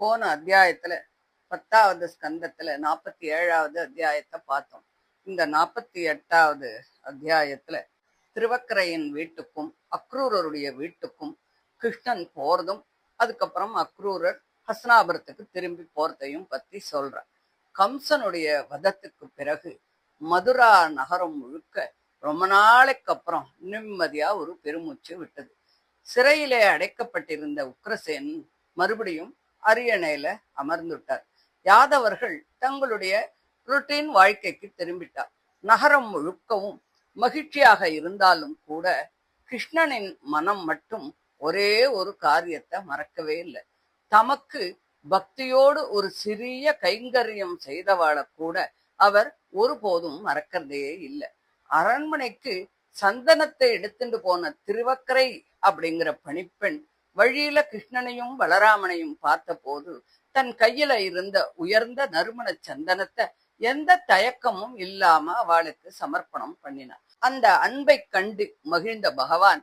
போன அத்தியாயத்துல 10வது ஸ்கந்தத்துல 47வது அத்தியாயத்தை பார்த்தோம். இந்த 48வது அத்தியாயத்துல திருவக்கரையின் வீட்டுக்கும் அக்ரூரருடைய வீட்டுக்கும் கிருஷ்ணன் போறதும், அதுக்கப்புறம் அக்ரூரர் ஹஸ்னாபுரத்துக்கு திரும்பி போறதையும் பத்தி சொல்றார். கம்சனுடைய வதத்துக்கு பிறகு மதுரா நகரம் முழுக்க ரொம்ப நாளைக்கு அப்புறம் நிம்மதியா ஒரு பெருமூச்சு விட்டது. சிறையிலே அடைக்கப்பட்டிருந்த உக்ரசேன் மறுபடியும் அரியணையில அமர்ந்துட்டார். யாதவர்கள் தங்களுடைய ரொட்டீன் வாழ்க்கைக்கு திரும்பிட்டார். நகரம் முழுக்கவும் மகிழ்ச்சியாக இருந்தாலும் கூட கிருஷ்ணனின் மனம் மட்டும் ஒரே ஒரு காரியத்தை மறக்கவே இல்லை. தமக்கு பக்தியோடு ஒரு சிறிய கைங்கரியம் செய்தவாளை கூட அவர் ஒருபோதும் மறக்கிறதே இல்லை. அரண்மனைக்கு சந்தனத்தை எடுத்துட்டு போன திருவக்கரை அப்படிங்கிற பணிப்பெண் வழியில கிருஷ்ணனையும் பலராமனையும் பார்த்த போது தன் கையில இருந்த உயர்ந்த நறுமண சந்தனத்தை எந்த தயக்கமும் இல்லாம அவளுக்கு சமர்ப்பணம் பண்ணினார். அந்த அன்பை கண்டு மகிழ்ந்த பகவான்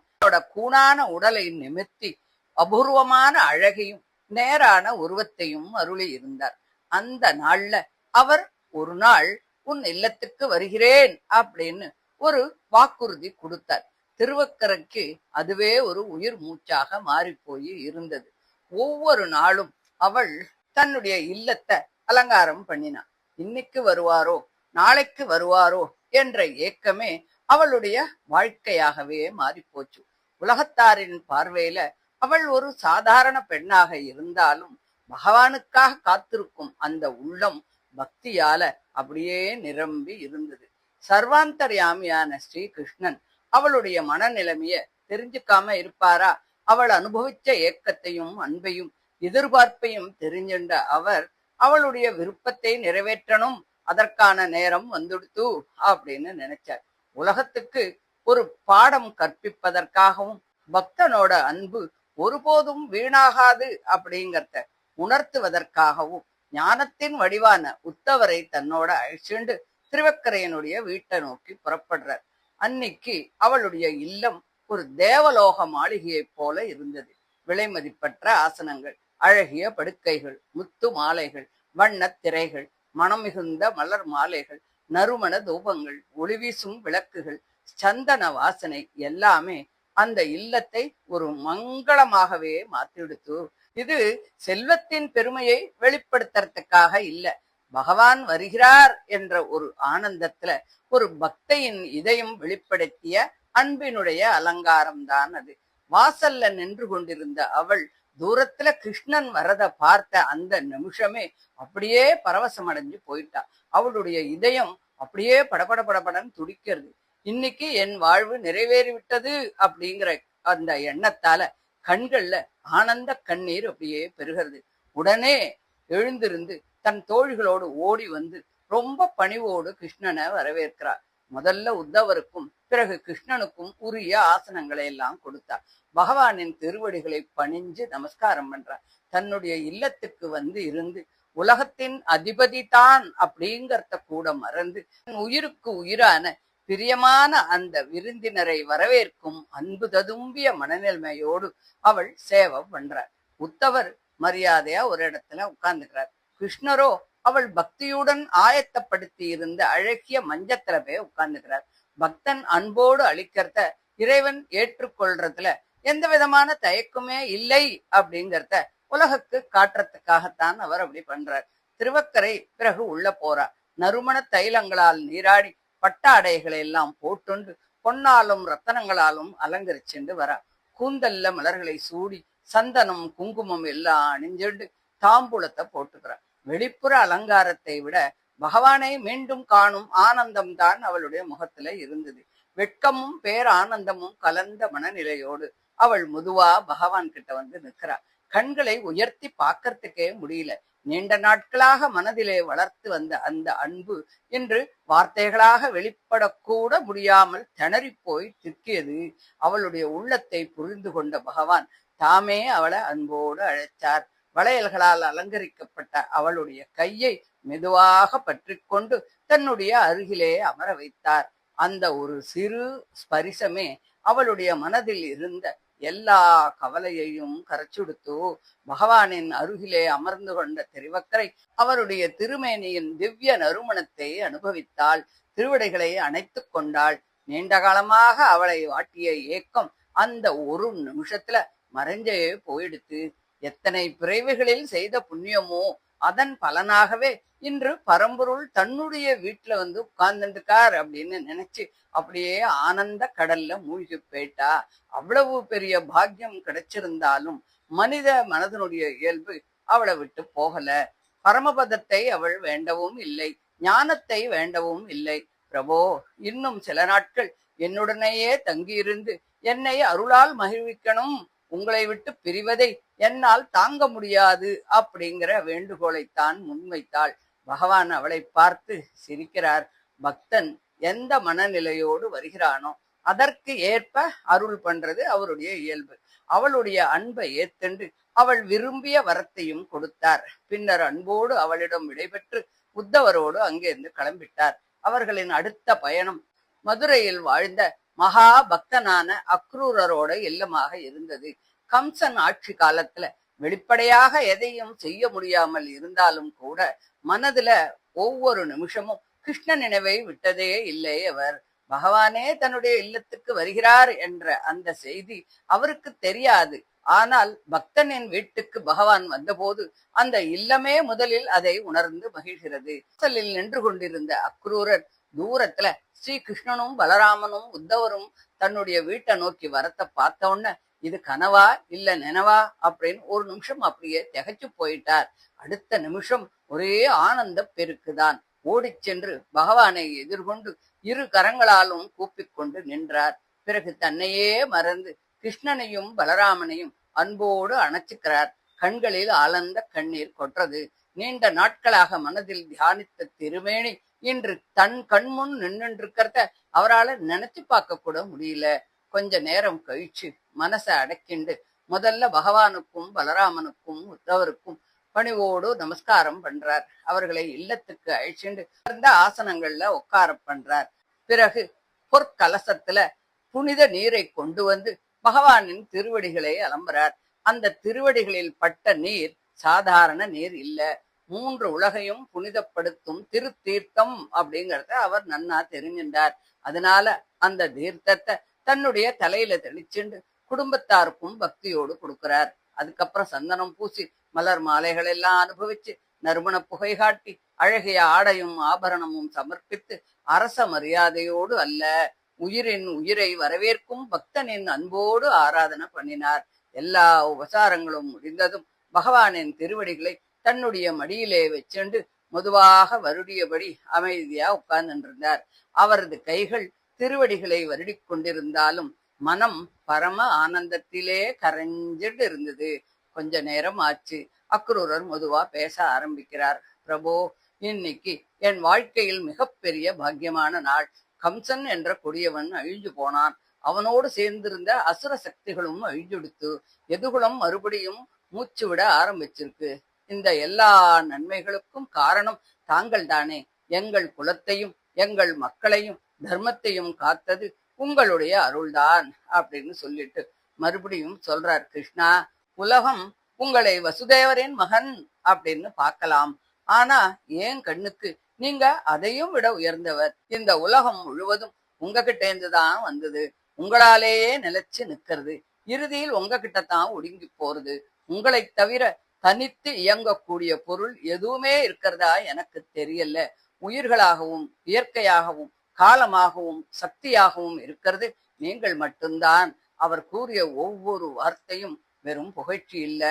கூணான உடலை நிமிர்த்தி அபூர்வமான அழகையும் நேரான உருவத்தையும் அருளி இருந்தார். அந்த நாள்ல அவர் ஒரு நாள் உன் இல்லத்துக்கு வருகிறேன் அப்படின்னு ஒரு வாக்குறுதி கொடுத்தார். திருவக்கரைக்கு அதுவே ஒரு உயிர் மூச்சாக மாறி போய் இருந்தது. ஒவ்வொரு நாளும் அவள் தன்னுடைய இல்லத்தை அலங்காரம் பண்ணினாள். இன்னைக்கு வருவாரோ நாளைக்கு வருவாரோ என்ற ஏக்கமே அவளுடைய வாழ்க்கையாகவே மாறி போச்சு. உலகத்தாரின் பார்வையில அவள் ஒரு சாதாரண பெண்ணாக இருந்தாலும் பகவானுக்காக காத்திருக்கும் அந்த உள்ளம் பக்தியால அப்படியே நிரம்பி இருந்தது. சர்வாந்தர்யாமியான ஸ்ரீ கிருஷ்ணன் அவளுடைய மனநிலைமைய தெரிஞ்சுக்காம இருப்பாரா? அவள் அனுபவிச்ச ஏக்கத்தையும் அன்பையும் எதிர்பார்ப்பையும் தெரிஞ்சின்ற அவர் அவளுடைய விருப்பத்தை நிறைவேற்றணும், அதற்கான நேரம் வந்துடுத்து அப்படின்னு நினைச்சார். உலகத்துக்கு ஒரு பாடம் கற்பிப்பதற்காகவும் பக்தனோட அன்பு ஒருபோதும் வீணாகாது அப்படிங்கிறத உணர்த்துவதற்காகவும் ஞானத்தின் வடிவான உத்தவரை தன்னோட அழிச்சுண்டு திருவக்கரையனுடைய வீட்டை நோக்கி புறப்படுறார். அன்னைக்கு அவளுடைய இல்லம் ஒரு தேவலோக மாளிகையை போல இருந்தது. விலை மதிப்பற்ற ஆசனங்கள், அழகிய படுக்கைகள், முத்து மாலைகள், வண்ணத் திரைகள், மனம் மிகுந்த மலர் மாலைகள், நறுமண தூபங்கள், ஒளிவீசும் விளக்குகள், சந்தன வாசனை எல்லாமே அந்த இல்லத்தை ஒரு மங்களமாகவே மாத்திடுத்து. இது செல்வத்தின் பெருமையை வெளிப்படுத்துறதுக்காக இல்ல, பகவான் வருகிறார் என்ற ஒரு ஆனந்தத்துல ஒரு பக்தையின் இதயம் வெளிப்படுத்திய அன்பினுடைய அலங்காரம் தான் அது. வாசல்ல நின்று கொண்டிருந்த அவள் தூரத்துல கிருஷ்ணன் வரத பார்த்த அந்த நிமிஷமே அப்படியே பரவசம் அடைஞ்சு போயிட்டா. அவளுடைய இதயம் அப்படியே படபட படபடன்னு துடிக்கிறது. இன்னைக்கு என் வாழ்வு நிறைவேறிவிட்டது அப்படிங்கிற அந்த எண்ணத்தால கண்கள்ல ஆனந்த கண்ணீர் அப்படியே பெருகிறது. உடனே எழுந்திருந்து தன் தோழிகளோடு ஓடி வந்து ரொம்ப பணிவோடு கிருஷ்ணனை வரவேற்கிறார். முதல்ல உத்தவருக்கும் பிறகு கிருஷ்ணனுக்கும் உரிய ஆசனங்களை எல்லாம் கொடுத்தார். பகவானின் திருவடிகளை பணிஞ்சு நமஸ்காரம் பண்றார். தன்னுடைய இல்லத்துக்கு வந்து இருந்து உலகத்தின் அதிபதி தான் அப்படிங்கறத கூட மறந்து உயிருக்கு உயிரான பிரியமான அந்த விருந்தினரை வரவேற்கும் அன்பு ததும்பிய மனநிலைமையோடு அவள் சேவை பண்றார். உத்தவர் மரியாதையா ஒரு இடத்துல உட்கார்ந்துக்கிறார். கிருஷ்ணரோ அவள் பக்தியுடன் ஆயத்தப்படுத்தி இருந்த அழகிய மஞ்சத்துல போய் உட்கார்ந்துக்கிறார். பக்தன் அன்போடு அளிக்கிறத இறைவன் ஏற்றுக்கொள்றதுல எந்த விதமான தயக்கமே இல்லை அப்படிங்கிறத உலகுக்கு காட்டுறதுக்காகத்தான் அவர் அப்படி பண்றார். திருவக்கரை பிறகு உள்ள போறார். நறுமண தைலங்களால் நீராடி பட்டாடைகளை எல்லாம் போட்டுண்டு பொன்னாலும் ரத்தனங்களாலும் அலங்கரிச்சுண்டு வரா. கூந்தல்ல மலர்களை சூடி சந்தனம் குங்குமம் எல்லாம் அணிஞ்சுண்டு தாம்பூலத்தை போட்டுக்கிறார். வெளிப்புற அலங்காரத்தை விட பகவானை மீண்டும் காணும் ஆனந்தம் தான் அவளுடைய முகத்துல இருந்தது. வெட்கமும் பேர் ஆனந்தமும் கலந்த மனநிலையோடு அவள் முதுவா பகவான் கிட்ட வந்து நிற்கிறாள். கண்களை உயர்த்தி பார்க்கறதுக்கே முடியல. நீண்ட நாட்களாக மனதிலே வளர்த்து வந்த அந்த அன்பு இன்று வார்த்தைகளாக வெளிப்படக்கூட முடியாமல் திணறி போய் திக்கியது. அவளுடைய உள்ளத்தை புரிந்து கொண்ட பகவான் தாமே அவளை அன்போடு அழைச்சார். வளையல்களால் அலங்கரிக்கப்பட்ட அவளுடைய கையை மெதுவாக பற்றி கொண்டு தன்னுடைய அருகிலே அமர வைத்தார். அந்த ஒரு சிறு ஸ்பரிசமே அவளுடைய மனதில் இருந்த எல்லா கவலையையும் கரைச்சுடுத்து பகவானின் அருகிலே அமர்ந்து கொண்ட திருவக்கரை அவருடைய திருமேனியின் திவ்ய நறுமணத்தை அனுபவித்தாள். திருவடிகளை அணைத்துக் கொண்டாள். நீண்ட காலமாக அவளை வாட்டிய ஏக்கம் அந்த ஒரு நிமிஷத்துல மறைஞ்சே போயிடுத்து. எத்தனை பிறவிகளில் செய்த புண்ணியமோ அதன் பலனாகவே இன்று பரம்பொருள் தன்னுடைய வீட்டுல உட்கார்ந்துருக்கார் அப்படின்னு நினைச்சு அப்படியே ஆனந்த கடல்ல மூழ்கி போயிட்டா. அவ்வளவு பெரிய பாக்கியம் கிடைச்சிருந்தாலும் மனித மனதனுடைய இயல்பு அவளை விட்டு போகல. பரமபதத்தை அவள் வேண்டவும் இல்லை, ஞானத்தை வேண்டவும் இல்லை. பிரபோ, இன்னும் சில நாட்கள் என்னுடனேயே தங்கியிருந்து என்னை அருளால் மகிழ்விக்கணும், உங்களை விட்டு பிரிவதை என்னால் தாங்க முடியாது அப்படிங்கிற வேண்டுகோளைத்தான் முன்வைத்தாள். பகவான் அவளை பார்த்து சிரிக்கிறார். பக்தன் எந்த மனநிலையோடு வருகிறானோ அதற்கு ஏற்ப அருள் பண்றது அவருடைய இயல்பு. அவளுடைய அன்பை ஏத்தென்று அவள் விரும்பிய வரத்தையும் கொடுத்தார். பின்னர் அன்போடு அவளிடம் விடைபெற்று உத்தவரோடு அங்கிருந்து கிளம்பிட்டார். அவர்களின் அடுத்த பயணம் மதுரையில் வாழ்ந்த மகா பக்தனான அக்ரூரரோட இல்லமாக இருந்தது. கம்சன் ஆட்சி காலத்துல வெளிப்படையாக எதையும் செய்ய முடியாமல் இருந்தாலும் கூட மனதுல ஒவ்வொரு நிமிஷமும் கிருஷ்ண நினைவை விட்டதே இல்லை அவர். பகவானே தன்னுடைய இல்லத்துக்கு வருகிறார் என்ற அந்த செய்தி அவருக்கு தெரியாது. ஆனால் பக்தனின் வீட்டுக்கு பகவான் வந்தபோது அந்த இல்லமே முதலில் அதை உணர்ந்து மகிழ்கிறது. வாசலில் நின்று கொண்டிருந்த அக்ரூரர் தூரத்துல ஸ்ரீ கிருஷ்ணனும் பலராமனும் உத்தவரும் தன்னுடைய வீட்டை நோக்கி வரத்தை பார்த்த உடனே இது கனவா இல்ல நினைவா அப்படின்னு ஒரு நிமிஷம் அப்படியே திகைச்சு போயிட்டார். அடுத்த நிமிஷம் ஒரே ஆனந்த பெருக்குதான். ஓடிச் சென்று பகவானை எதிர்கொண்டு இரு கரங்களாலும் கூப்பிக்கொண்டு நின்றார். பிறகு தன்னையே மறந்து கிருஷ்ணனையும் பலராமனையும் அன்போடு அணைச்சுக்கிறார். கண்களில் ஆனந்த கண்ணீர் கொற்றது. நீண்ட நாட்களாக மனதில் தியானித்த திருமேனி இன்று தன் கண்முன் நின்றுருக்கிறத அவரால் நினைச்சு பார்க்க கூட முடியல. கொஞ்ச நேரம் கழிச்சு மனசை அடக்கிண்டு முதல்ல பகவானுக்கும் பலராமனுக்கும் உத்தவருக்கும் பணிவோடு நமஸ்காரம் பண்றார். அவர்களை இல்லத்துக்கு அழிச்சுண்டு ஆசனங்கள்ல உட்கார பண்றார். பிறகு பொற்கலசத்துல புனித நீரை கொண்டு வந்து பகவானின் திருவடிகளை அலம்புறார். அந்த திருவடிகளில் பட்ட நீர் சாதாரண நீர் இல்ல, 3 உலகையும் புனிதப்படுத்தும் திருத்தீர்த்தம் அப்படிங்கறத அவர் நன்னா தெரிஞ்சின்றார். அதனால அந்த தீர்த்தத்தை தன்னுடைய தலையில தெளிச்சுண்டு குடும்பத்தாருக்கும் பக்தியோடு கொடுக்கிறார். அதுக்கப்புறம் சந்தனம் பூசி மலர் மாலைகள் எல்லாம் அனுபவிச்சு நறுமண புகை காட்டி அழகிய ஆடையும் ஆபரணமும் சமர்ப்பித்து அரச மரியாதையோடு அல்ல, உயிரின் உயிரை வரவேற்கும் பக்தனின் அன்போடு ஆராதனை பண்ணினார். எல்லா உபசாரங்களும் முடிந்ததும் பகவானின் திருவடிகளை தன்னுடைய மடியிலே வச்சுண்டு மெதுவாக வருடியபடி அமைதியா உட்கார்ந்திருந்தார். அவரது கைகள் திருவடிகளை வருடிக் கொண்டிருந்தாலும் மனம் பரம ஆனந்தத்திலே கரைஞ்சிட்டு இருந்தது. கொஞ்ச நேரம் ஆச்சு. அக்ரூரர் மெதுவா பேச ஆரம்பிக்கிறார். பிரபோ, இன்னைக்கு என் வாழ்க்கையில் மிகப்பெரிய பாக்கியமான நாள். கம்சன் என்ற கொடியவன் அழிஞ்சு போனான். அவனோடு சேர்ந்திருந்த அசுர சக்திகளும் அழிஞ்செடுத்து எதுகுலம் மறுபடியும் மூச்சு விட ஆரம்பிச்சிருக்கு. இந்த எல்லா நன்மைகளுக்கும் காரணம் தாங்கள் தானே. எங்கள் குலத்தையும் எங்கள் மக்களையும் தர்மத்தையும் காத்தது உங்களுடைய அருள்தான் அப்படின்னு சொல்லிட்டு மறுபடியும் சொல்றார். கிருஷ்ணா, உலகம் உங்களை வசுதேவரின் மகன் அப்படின்னு பார்க்கலாம். ஆனா ஏன் கண்ணுக்கு நீங்க அதையும் விட உயர்ந்தவர். இந்த உலகம் முழுவதும் உங்ககிட்ட இருந்துதான் வந்தது. உங்களாலேயே நிலைச்சு நிக்கிறது. இறுதியில் உங்ககிட்ட தான் ஒடுங்கி போறது. உங்களை தவிர தனித்து இயங்கக்கூடிய பொருள் எதுவுமே இருக்கிறதா எனக்கு தெரியல. உயிர்களாகவும் இயற்கையாகவும் காலமாகவும் சக்தியாகவும் இருக்கிறது நீங்கள் மட்டும்தான். அவர் கூறிய ஒவ்வொரு வார்த்தையும் வெறும் புகழ்ச்சி இல்ல,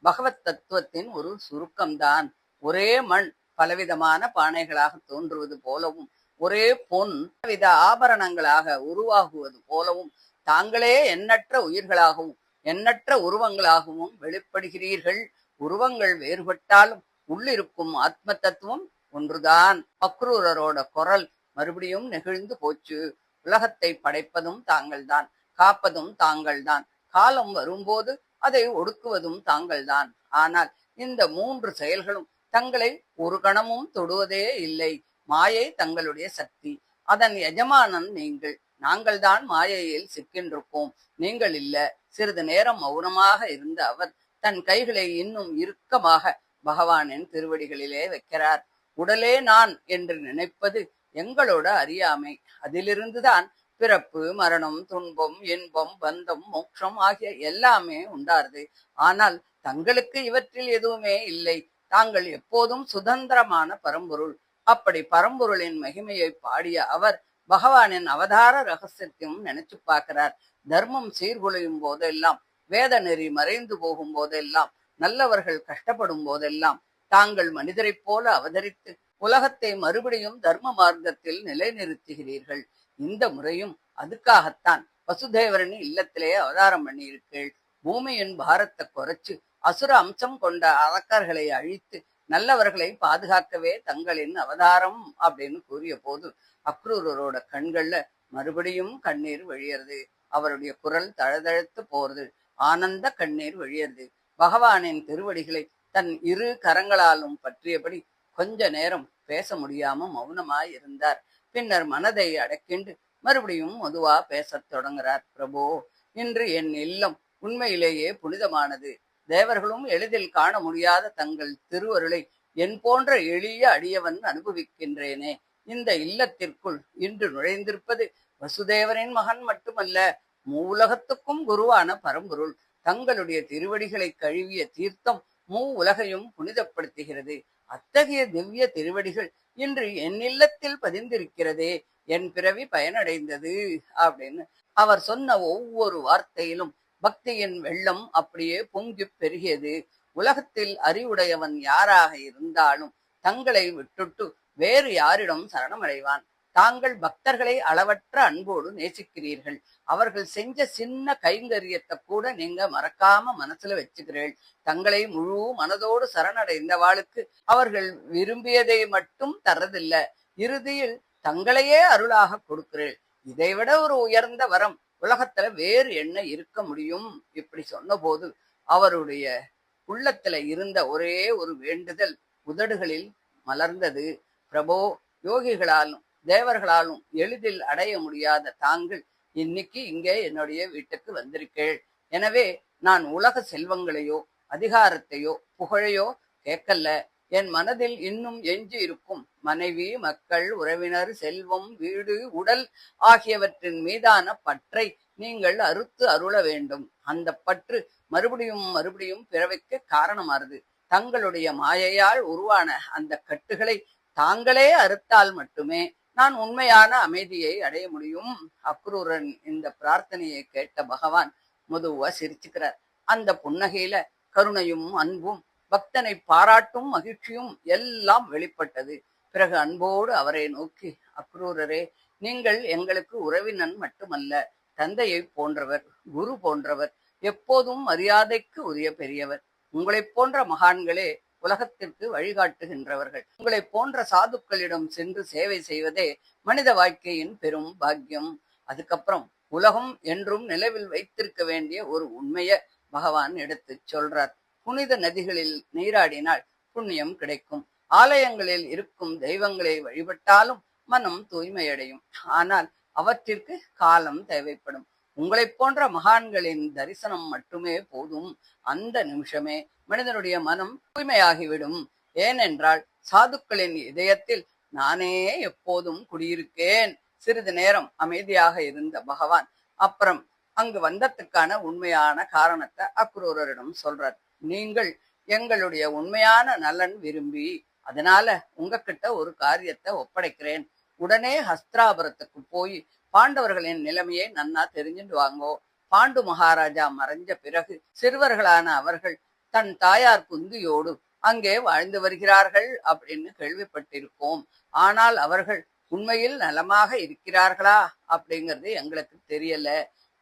பகவத் தத்துவத்தின் ஒரு சுருக்கம்தான். ஒரே மண் பலவிதமான பானைகளாக தோன்றுவது போலவும், ஒரே பொன் பலவித ஆபரணங்களாக உருவாகுவது போலவும், தாங்களே எண்ணற்ற உயிர்களாகவும் எண்ணற்ற உருவங்களாகவும் வெளிப்படுகிறீர்கள். உருவங்கள் வேறுபட்டாலும் உள்ளிருக்கும் ஆத்ம தத்துவம் ஒன்றுதான். அக்ரூரரோட குரல் மறுபடியும் நெகிழ்ந்து போச்சு. உலகத்தை படைப்பதும் தாங்கள்தான், காப்பதும் தாங்கள்தான், காலம் வரும்போது அதை ஒடுக்குவதும் தாங்கள்தான். ஆனால் இந்த 3 செயல்களும் தங்களை ஒரு கணமும் தொடுவதே இல்லை. மாயை தங்களுடைய சக்தி, அதன் எஜமானன் நீங்கள். நாங்கள் தான் மாயையில் சிக்கின்றிருப்போம், நீங்கள் இல்ல. சிறிது நேரம் மௌனமாக இருந்த அவர் தன் கைகளை இன்னும் இறுக்கமாக பகவானின் திருவடிகளிலே வைக்கிறார். உடலே நான் என்று நினைப்பது எங்களோட அறியாமை. அதிலிருந்துதான் பிறப்பு, மரணம், துன்பம், இன்பம், பந்தம், மோட்சம் ஆகிய எல்லாமே உண்டாருது. ஆனால் தங்களுக்கு இவற்றில் எதுவுமே இல்லை. தாங்கள் எப்போதும் சுதந்திரமான பரம்பொருள். அப்படி பரம்பொருளின் மகிமையை பாடிய அவர் பகவானின் அவதார ரகசியத்தையும் நினைச்சு பார்க்கிறார். தர்மம் சீர்குலையும் போதெல்லாம், வேத நெறி மறைந்து போகும் போதெல்லாம், நல்லவர்கள் கஷ்டப்படும் போதெல்லாம் தாங்கள் மனிதரைப் போல அவதரித்து உலகத்தை மறுபடியும் தர்ம மார்க்கத்தில் நிலைநிறுத்துகிறீர்கள். இந்த முறையும் அதுக்காகத்தான் வசுதேவரின் இல்லத்திலே அவதாரம் பண்ணியிருக்கீள். பூமியின் பாரத்தை குறைச்சு அசுர அம்சம் கொண்ட அரக்கர்களை அழித்து நல்லவர்களை பாதுகாக்கவே தங்களின் அவதாரம் அப்படின்னு கூறிய போது அக்ரூரரோட கண்கள்ல மறுபடியும் கண்ணீர் வழியறது. அவருடைய குரல் தழதழுத்து போறது. ஆனந்த கண்ணீர் வழியறது. பகவானின் திருவடிகளை தன் இரு கரங்களாலும் பற்றியபடி கொஞ்ச நேரம் பேச முடியாம மௌனமாய் இருந்தார். பின்னர் மனதை அடக்கிண்டு மறுபடியும் மெதுவா பேசத் தொடங்குறார். பிரபோ, இன்று என் இல்லம் உண்மையிலேயே புனிதமானது. தேவர்களும் எளிதில் காண முடியாத தங்கள் திருவருளை என் போன்ற எளிய அடியவன் அனுபவிக்கின்றேனே. இந்த இல்லத்திற்குள் இன்று நுழைந்திருப்பது வசுதேவரின் மகன் மட்டுமல்ல, மூவுலகத்துக்கும் குருவான பரம்பொருள். தங்களுடைய திருவடிகளை கழுவிய தீர்த்தம் மூ உலகையும் புனிதப்படுத்துகிறது. அத்தகைய திவ்ய திருவடிகள் இன்று என் இல்லத்தில் பதிந்திருக்கிறதே, என் பிறவி பயனடைந்தது அப்படின்னு அவர் சொன்ன ஒவ்வொரு வார்த்தையிலும் பக்தியின் வெள்ளம் அப்படியே பொங்கி பெருகியது. உலகத்தில் அறிவுடையவன் யாராக இருந்தாலும் தங்களை விட்டுட்டு வேறு யாரிடம் சரணமடைவான்? தாங்கள் பக்தர்களை அளவற்ற அன்போடு நேசிக்கிறீர்கள். அவர்கள் செஞ்ச சின்ன கைங்கரியத்தை கூட நீங்க மறக்காம மனசுல வச்சுக்கிறீர்கள். தங்களை முழு மனதோடு சரணடைந்தவாளுக்கு அவர்கள் விரும்பியதை மட்டும் தரதில்ல, இறுதியில் தங்களையே அருளாக கொடுக்கிறீர்கள். இதைவிட ஒரு உயர்ந்த வரம் உலகத்துல வேறு என்ன இருக்க முடியும்? இப்படி சொன்ன போது அவருடைய உள்ளத்துல இருந்த ஒரே ஒரு வேண்டுதல் உதடுகளில் மலர்ந்தது. பிரபோ, யோகிகளாலும் தேவர்களாலும் எளிதில் அடைய முடியாத தாங்கள் இன்னைக்கு இங்கே என்னுடைய வீட்டுக்கு வந்திருக்கேள். எனவே நான் உலக செல்வங்களையோ அதிகாரத்தையோ புகழையோ கேட்கல. என் மனதில் இன்னும் எஞ்சி இருக்கும் மனைவி, மக்கள், உறவினர், செல்வம், வீடு, உடல் ஆகியவற்றின் மீதான பற்றை நீங்கள் அறுத்து அருள வேண்டும். அந்த பற்று மறுபடியும் மறுபடியும் பிறவைக்கு காரணமாறுது. தங்களுடைய மாயையால் உருவான அந்த கட்டுகளை தாங்களே அறுத்தால் மட்டுமே நான் உண்மையான அமைதியை அடைய முடியும். அக்ரூரன் இந்த பிரார்த்தனையை கேட்ட பகவான் மெதுவா சிரிச்சுக்கிறார். அந்த புன்னகையில கருணையும் அன்பும் பக்தனை பாராட்டும் மகிழ்ச்சியும் எல்லாம் வெளிப்பட்டது. பிறகு அன்போடு அவரை நோக்கி, அக்ரூரரே, நீங்கள் எங்களுக்கு உறவினன் மட்டுமல்ல, தந்தையை போன்றவர், குரு போன்றவர், எப்போதும் மரியாதைக்கு உரிய பெரியவர். உங்களைப் போன்ற மகான்களே உலகத்திற்கு வழிகாட்டுகின்றவர்கள். உங்களைப் போன்ற சாதுக்களிடம் சென்று சேவை செய்வதே மனித வாழ்க்கையின் பெரும் பாக்கியம். அதுக்கப்புறம் உலகம் என்றும் நிலவில் வைத்திருக்க வேண்டிய ஒரு உண்மையை பகவான் எடுத்து சொல்றார். புனித நதிகளில் நீராடினால் புண்ணியம் கிடைக்கும். ஆலயங்களில் இருக்கும் தெய்வங்களை வழிபட்டாலும் மனம் தூய்மையடையும். ஆனால் அவற்றிற்கு காலம் தேவைப்படும். உங்களைப் போன்ற மகான்களின் தரிசனம் மட்டுமே போதும். அந்த நிமிஷமே மனிதனுடைய மனம் தூய்மையாகிவிடும். ஏனென்றால் சாதுக்களின் இதயத்தில் நானே எப்போதும் குடியிருக்கேன். சிறிது நேரம் அமைதியாக இருந்த பகவான் அப்புறம் அங்கு வந்ததுக்கான உண்மையான காரணத்தை அக்ரூரரிடம் சொல்றார். நீங்கள் எங்களுடைய உண்மையான நலன் விரும்பி, அதனால உங்ககிட்ட ஒரு காரியத்தை ஒப்படைக்கிறேன். உடனே ஹஸ்திராபுரத்துக்கு போய் பாண்டவர்களின் நிலைமையை நன்னா தெரிஞ்சுட்டு வாங்கோ. பாண்டு மகாராஜா மறைஞ்ச பிறகு சிறுவர்களான அவர்கள் தன் தாயார் குந்தியோடு அங்கே வாழ்ந்து வருகிறார்கள் அப்படின்னு கேள்விப்பட்டிருக்கோம். ஆனால் அவர்கள் உண்மையில் நலமாக இருக்கிறார்களா அப்படிங்கிறது எங்களுக்கு தெரியல.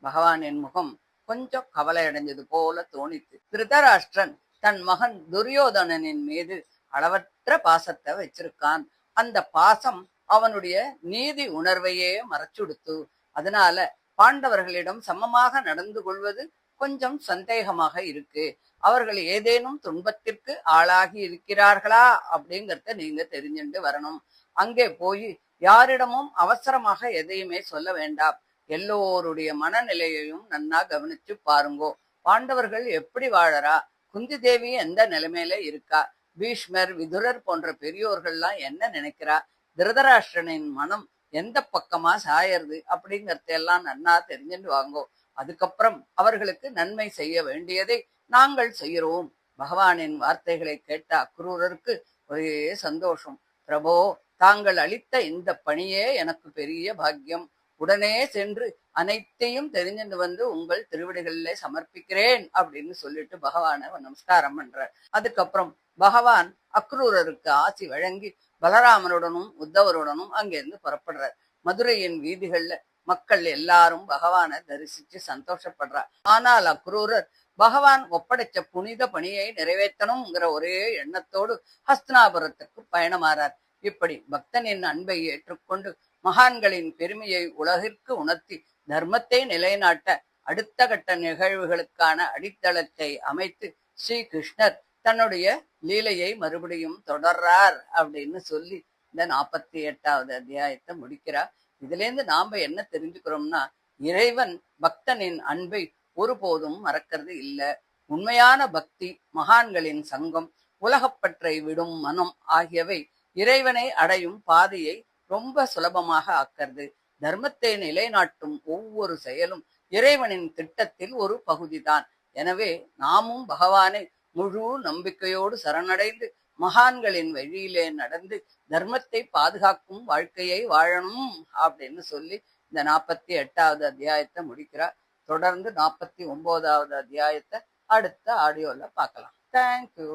பகவானின் முகம் கொஞ்சம் கவலை அடைஞ்சது போல தோணித்து. திருதராஷ்டிரன் தன் மகன் துரியோதனனின் மீது அளவற்ற பாசத்தை வச்சிருக்கான். அந்த பாசம் அவனுடைய நீதி உணர்வையே மறைச்சுடுத்து. அதனால பாண்டவர்களிடம் சமமாக நடந்து கொள்வது கொஞ்சம் சந்தேகமாக இருக்கு. அவர்கள் ஏதேனும் துன்பத்திற்கு ஆளாகி இருக்கிறார்களா அப்படிங்கிறத நீங்க தெரிஞ்சுட்டு வரணும். அங்கே போய் யாரிடமும் அவசரமாக எதையுமே சொல்ல வேண்டாம். எல்லோருடைய மனநிலையையும் நன்னா கவனிச்சு பாருங்கோ. பாண்டவர்கள் எப்படி வாழறா, குந்தி தேவி எந்த நிலைமையில இருக்கா, பீஷ்மர் விதுரர் போன்ற பெரியோர்கள்லாம் என்ன நினைக்கிறா, திருதராஷ்டிரனின் மனம் எந்த பக்கமா சாயறது அப்படிங்கறதையெல்லாம் நன்னா தெரிஞ்சுட்டு வாங்கோ. அதுக்கப்புறம் அவர்களுக்கு நன்மை செய்ய வேண்டியதை நாங்கள் செய்கிறோம். பகவானின் வார்த்தைகளை கேட்ட அக்ரூரருக்கு ஒரே சந்தோஷம். பிரபோ, தாங்கள் அளித்த இந்த பணியே எனக்கு பெரிய பாக்கியம். உடனே சென்று அனைத்தையும் தெரிஞ்சுட்டு வந்து உங்கள் திருவடிகளிலே சமர்ப்பிக்கிறேன் அப்படின்னு சொல்லிட்டு பகவானை நமஸ்காரம் பண்றார். அதுக்கப்புறம் பகவான் அக்ரூரருக்கு ஆசி வழங்கி பலராமனுடனும் உத்தவருடனும் அங்கிருந்து புறப்படுறார். மதுரையின் வீதிகள்ல மக்கள் எல்லாரும் பகவானை தரிசிச்சு சந்தோஷப்படுறார். ஆனால் அக்ரூரர் பகவான் ஒப்படைச்ச புனித பணியை நிறைவேற்றணுங்கிற ஒரே எண்ணத்தோடு ஹஸ்தினாபுரத்துக்கு பயணமாறார். இப்படி பக்தனின் அன்பை ஏற்றுக்கொண்டு மகான்களின் பெருமையை உலகிற்கு உணர்த்தி தர்மத்தை நிலைநாட்ட அடுத்த கட்ட நிகழ்வுகளுக்கான அடித்தளத்தை அமைத்து ஸ்ரீ கிருஷ்ணர் தன்னுடைய லீலையை மறுபடியும் தொடர்றார் அப்படின்னு சொல்லி இந்த 48வது அத்தியாயத்தை முடிக்கிறார். இதுல இருந்து நாம என்ன தெரிஞ்சுக்கிறோம்னா, இறைவன் பக்தனின் அன்பை ஒருபோதும் மறக்கிறது இல்லை. உண்மையான பக்தி, மகான்களின் சங்கம், உலகப்பற்றை விடும் மனம் ஆகியவை இறைவனை அடையும் பாதையை ரொம்ப சுலபமாக ஆக்கிறது. தர்மத்தை நிலைநாட்டும் ஒவ்வொரு செயலும் இறைவனின் திட்டத்தில் ஒரு பகுதிதான். எனவே நாமும் பகவானை முழு நம்பிக்கையோடு சரணடைந்து மகான்களின் வழியிலே நடந்து தர்மத்தை பாதுகாக்கும் வாழ்க்கையை வாழணும் அப்படின்னு சொல்லி இந்த 48வது அத்தியாயத்தை முடிக்கிறார். தொடர்ந்து 49வது அத்தியாயத்தை அடுத்த ஆடியோல பார்க்கலாம். தேங்க்யூ.